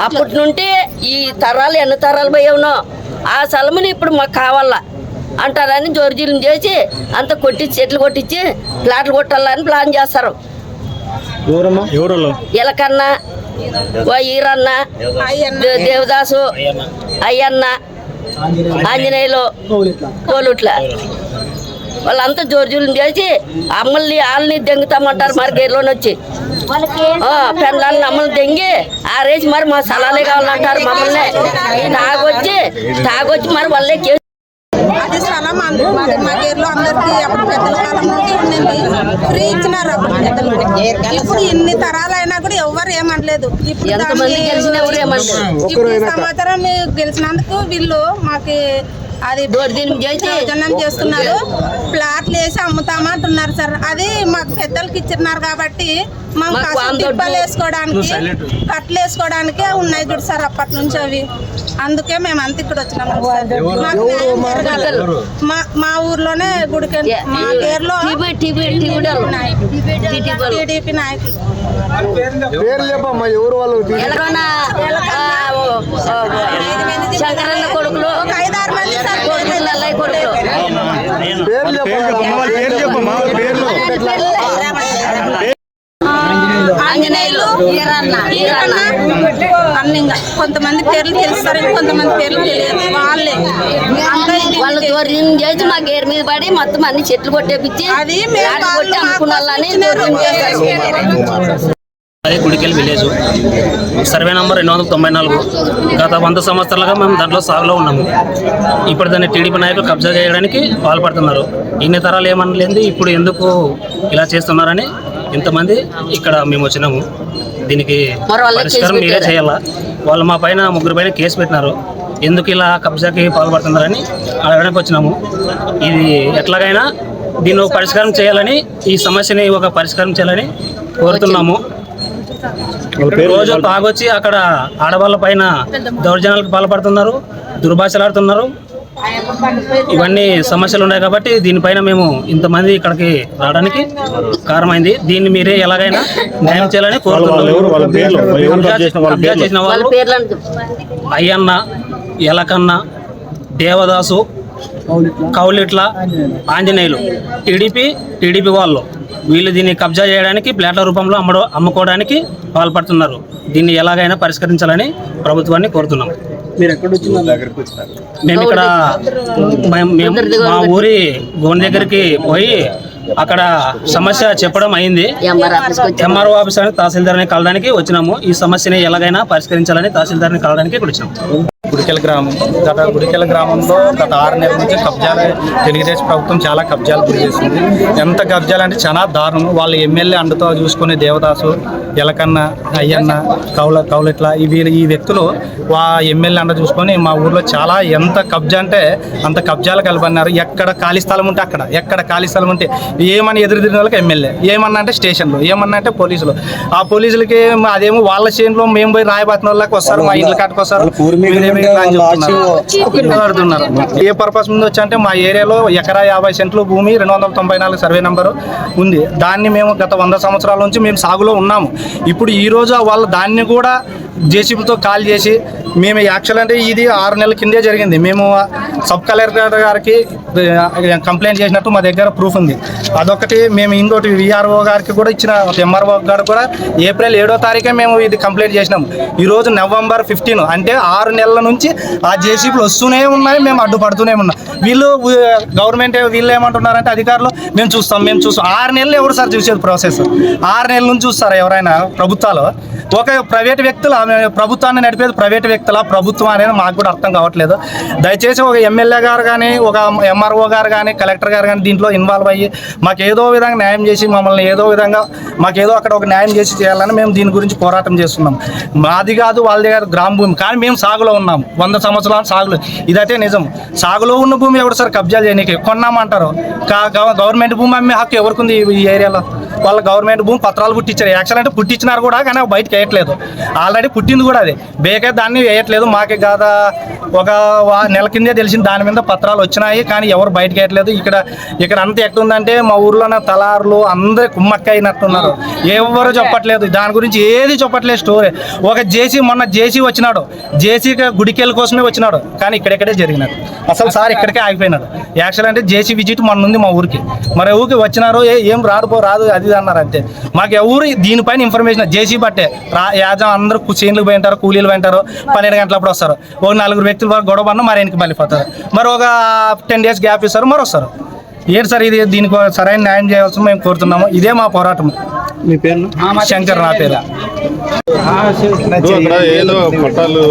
అప్పటి నుండి ఈ తరాలు ఎన్ని తరాలు పోయావునో ఆ స్థలముని ఇప్పుడు మాకు కావాలా అంటారని జోరుజీలం చేసి అంత కొట్టించి చెట్లు కొట్టించి ప్లాట్లు కొట్టాలని ప్లాన్ చేస్తారు. ఎలకన్నా ఈరన్న దేవదాసు అయ్యన్న ఆంజనేయులు కోలుట్ల వాళ్ళంతా జోరుజీలం చేసి అమ్మల్ని వాళ్ళని దెంగుతామంటారు. మరి గేర్లోని వచ్చి పెళ్ళాలని అమ్మల్ని దెంగి ఆరేసి మరి మా స్థలాలే కావాలంటారు. మమ్మల్ని తాగొచ్చి మరి వాళ్ళే అది స్థలం మా గేర్లో అందరికి అప్పుడు పెద్దల కాలం నుండి ఉండింది. ఫ్రీ ఇచ్చినారు అప్పుడు పెద్దలు. ఇప్పుడు ఇన్ని తరాలైనా కూడా ఎవరు ఏమనలేదు. ఇప్పుడు సంవత్సరం గెలిచినందుకు వీళ్ళు మాకు అది జనం చేస్తున్నారు. ప్లాట్లు వేసి అమ్ముతామంటున్నారు సార్. అది మాకు పెద్దలకి ఇచ్చిన్నారు కాబట్టి మాకు దిబ్బలు వేసుకోవడానికి కట్లు వేసుకోవడానికి ఉన్నాయి చూడు సార్ అప్పటి నుంచి అవి. అందుకే మేము అంత ఇక్కడ వచ్చినాము. మా ఊర్లోనే గుడికి మా పేరులో టీడీపీ నాయకులు శంకరన్న కొడుకులు 5-6 మంది సార్ కొడుకులు ఆంజనేయులు అన్ని కొంతమంది పేర్లు తెలుస్తారు, కొంతమంది పేర్లు తెలియదు. వాళ్ళు దూరం చేసి మా గేర్ మీద పడి మొత్తం అన్ని చెట్లు కొట్టేపిచ్చి అది కొట్టి అనుకున్నాలని గుడికెళ్ళి విలేజ్ సర్వే నంబర్ 294. గత 100 సంవత్సరాలుగా మేము దాంట్లో సాగులో ఉన్నాము. ఇప్పుడు దాన్ని టీడీపీ నాయకులు కబ్జా చేయడానికి పాల్పడుతున్నారు. ఇన్ని తరాలు ఏమనలేదు, ఇప్పుడు ఎందుకు ఇలా చేస్తున్నారని ఇంతమంది ఇక్కడ మేము వచ్చినాము. దీనికి పరిష్కారం మీరే చేయాలా. వాళ్ళు మా పైన 3 పైన కేసు పెట్టినారు. ఎందుకు ఇలా కబ్జాకి పాల్పడుతున్నారని అడగడానికి వచ్చినాము. ఇది ఎట్లాగైనా దీన్ని ఒక పరిష్కారం చేయాలని, ఈ సమస్యని ఒక పరిష్కారం చేయాలని కోరుతున్నాము. రోజు తాగొచ్చి అక్కడ ఆడవాళ్ళ పైన దౌర్జన్యాలకు పాల్పడుతున్నారు, దుర్భాషలాడుతున్నారు. ఇవన్నీ సమస్యలు ఉన్నాయి కాబట్టి దీనిపైన మేము ఇంతమంది ఇక్కడికి రావడానికి కారణమైంది. దీన్ని మీరే ఎలాగైనా న్యాయం చేయాలని కోరుతున్నాము. కబ్జా చేసిన వాళ్ళు అయ్యన్న, ఎలకన్న, దేవదాసు, కౌలిట్ల, ఆంజనేయులు టీడీపీ వాళ్ళు. వీళ్ళు దీన్ని కబ్జా చేయడానికి ప్లాట్ల రూపంలో అమ్ముకోవడానికి పాల్పడుతున్నారు. దీన్ని ఎలాగైనా పరిష్కరించాలని ప్రభుత్వాన్ని కోరుతున్నాం. మేము ఇక్కడ మా ఊరి గోన్ దగ్గరికి పోయి అక్కడ సమస్య చెప్పడం అయింది. ఎంఆర్ఓ ఆఫీస్ అని తహసీల్దార్ని కలడానికి వచ్చినాము. ఈ సమస్యని ఎలాగైనా పరిష్కరించాలని తహసీల్దార్ని కలడానికి ఇక్కడ వచ్చినాము. గుడికెల గ్రామంలో గత 6 నెలల నుంచి కబ్జాలు, తెలుగుదేశం ప్రభుత్వం చాలా కబ్జాలు గురి చేసింది. ఎంత కబ్జాలు అంటే చాలా దారుణం. వాళ్ళ ఎమ్మెల్యే అండతో చూసుకునే దేవదాసు, ఎలకన్న, అయ్యన్న, కౌలిట్ల ఈ వ్యక్తులు ఎమ్మెల్యే అండ చూసుకొని మా ఊర్లో చాలా ఎంత కబ్జా అంటే అంత కబ్జాలు కలపన్నారు. ఎక్కడ ఖాళీ స్థలం ఉంటే అక్కడ, ఎక్కడ ఖాళీ స్థలం ఉంటే ఏమని ఎదురుదిరిన వాళ్ళకి ఎమ్మెల్యే, ఏమన్నా అంటే స్టేషన్లో, ఏమన్నా అంటే పోలీసులు. ఆ పోలీసులకి అదేమో వాళ్ళ చేనులో మేము పోయి రాయబాతిన వాళ్ళకి వస్తారు, మా ఇంట్లో కాటుకు వస్తారు. ఏ పర్పస్ ముందు వచ్చి అంటే మా ఏరియాలో ఎకరా 50 సెంట్లు భూమి 294 సర్వే నంబరు ఉంది. దాన్ని మేము గత 100 సంవత్సరాల నుంచి మేము సాగులో ఉన్నాము. ఇప్పుడు ఈరోజు వాళ్ళు దాన్ని కూడా జేసీబీతో కాల్ చేసి మేము యాక్చువల్ అంటే ఇది 6 నెలల కిందే జరిగింది. మేము సబ్ కలెక్టర్ గారికి కంప్లైంట్ చేసినట్టు మా దగ్గర ప్రూఫ్ ఉంది. అదొకటి. మేము ఇంకోటి విఆర్ఓ గారికి కూడా ఇచ్చిన, ఎంఆర్ఓ గారు కూడా ఏప్రిల్ 7వ తారీఖే మేము ఇది కంప్లైంట్ చేసినాము. ఈరోజు November 15 అంటే 6 నెలల నుంచి ఆ జేసీబీలు వస్తూనే ఉన్నాయి, మేము అడ్డుపడుతూనే ఉన్నాం. వీళ్ళు గవర్నమెంట్ వీళ్ళు ఏమంటున్నారంటే అధికారులు మేము చూస్తాం 6 నెలలు ఎవరు సార్ చూసేది ప్రాసెస్? 6 నెలల నుంచి చూస్తారా ఎవరైనా ప్రభుత్వాలు? ఒక ప్రైవేట్ వ్యక్తులు ప్రభుత్వాన్ని నడిపేది ప్రైవేట్ వ్యక్తుల ప్రభుత్వం అనేది మాకు కూడా అర్థం కావట్లేదు. దయచేసి ఒక ఎమ్మెల్యే గారు కానీ, ఒక ఎంఆర్ఓ గారు కానీ, కలెక్టర్ గారు కానీ దీంట్లో ఇన్వాల్వ్ అయ్యి మాకు ఏదో విధంగా న్యాయం చేసి మమ్మల్ని ఏదో విధంగా మాకేదో అక్కడ ఒక న్యాయం చేసి చేయాలని మేము దీని గురించి పోరాటం చేస్తున్నాం. మాది కాదు వాళ్ళది కాదు గ్రామ భూమి, కానీ మేము సాగులో ఉన్నాం. 100 సంవత్సరాల సాగులో. ఇదైతే నిజం. సాగులో ఉన్న భూమి ఎవరు సార్ కబ్జా చేయడానికి? కొన్నామంటారు. గవర్నమెంట్ భూమి అమ్మే హక్కు ఎవరికి ఉంది ఈ ఏరియాలో? వాళ్ళ గవర్నమెంట్ భూమి పత్రాలు పుట్టించారు. యాక్చువల్ అంటే పుట్టించినారు కూడా, కానీ బయటకు వేయట్లేదు. ఆల్రెడీ పుట్టింది కూడా అది బేకే, దాన్ని వేయట్లేదు. మాకే గత ఒక నెల కిందే తెలిసింది దాని మీద పత్రాలు వచ్చినాయి, కానీ ఎవరు బయటకు వేయట్లేదు. ఇక్కడ అంతా ఎట్లుందంటే మా ఊర్లోనే తలారులు అందరూ కుమ్మక్క అయినట్టున్నారు, ఎవరు చెప్పట్లేదు దాని గురించి, ఏది చెప్పట్లేదు స్టోరీ. ఒక మొన్న జేసీ వచ్చినాడు, జేసీ గుడికెళ్ళ కోసమే వచ్చినాడు, కానీ ఇక్కడెక్కడే జరిగినాడు. అసలు సార్ ఇక్కడికే ఆగిపోయినాడు. యాక్చువల్ అంటే జేసీ విజిట్ మొన్న ఉంది మా ఊరికి, మరి ఊరికి వచ్చినారు, ఏం రాదు అది అన్నారు అంతే. మాకు ఎవరు దీనిపైన ఇన్ఫర్మేషన్ జేసీ బట్టే యాజం అందరూ చేనులకు పోయింటారు, కూలీలు పోయింటారు, 12 గంటలప్పుడు వస్తారు. ఒక 4 వ్యక్తుల వరకు గొడవ పడినా మరి వెనక్కి వెళ్ళిపోతారు, మరి ఒక 10 days గ్యాప్ ఇస్తారు, మరి వస్తారు. ఏంటి సార్ ఇది? దీనికి సరైన న్యాయం చేయాల్సి మేము కోరుతున్నాము. ఇదే మా పోరాటం. మీ పేరు? శంకర్ నా పేరు. అక్కడ ఏదో పట్టాలు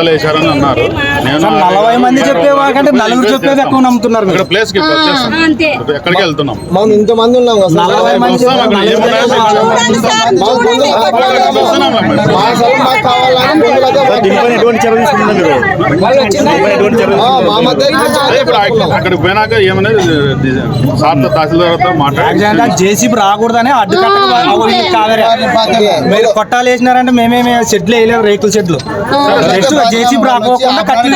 వేశారని అన్నారు. నేను 40 మంది చెప్పేవాకంటే 4 చెప్పేది ఎక్కువ నమ్ముతున్నారు. ఇక్కడ ప్లేస్ కి ఎక్కడికి వెళ్తున్నాం? మనం ఇంతమంది ఉన్నాం కదా, 40 మంది అక్కడికి పోయినాక ఏమన్నా సార్తో తహసీల్దార్తో మాట్లాడి జేసీబీ రాకూడదని మీరు కొట్టాలు వేసినారంటే మేమేమి షెడ్లు వేయలేము, రేకుల షెడ్లు. జేసీబీ రాకోకుండా కట్టి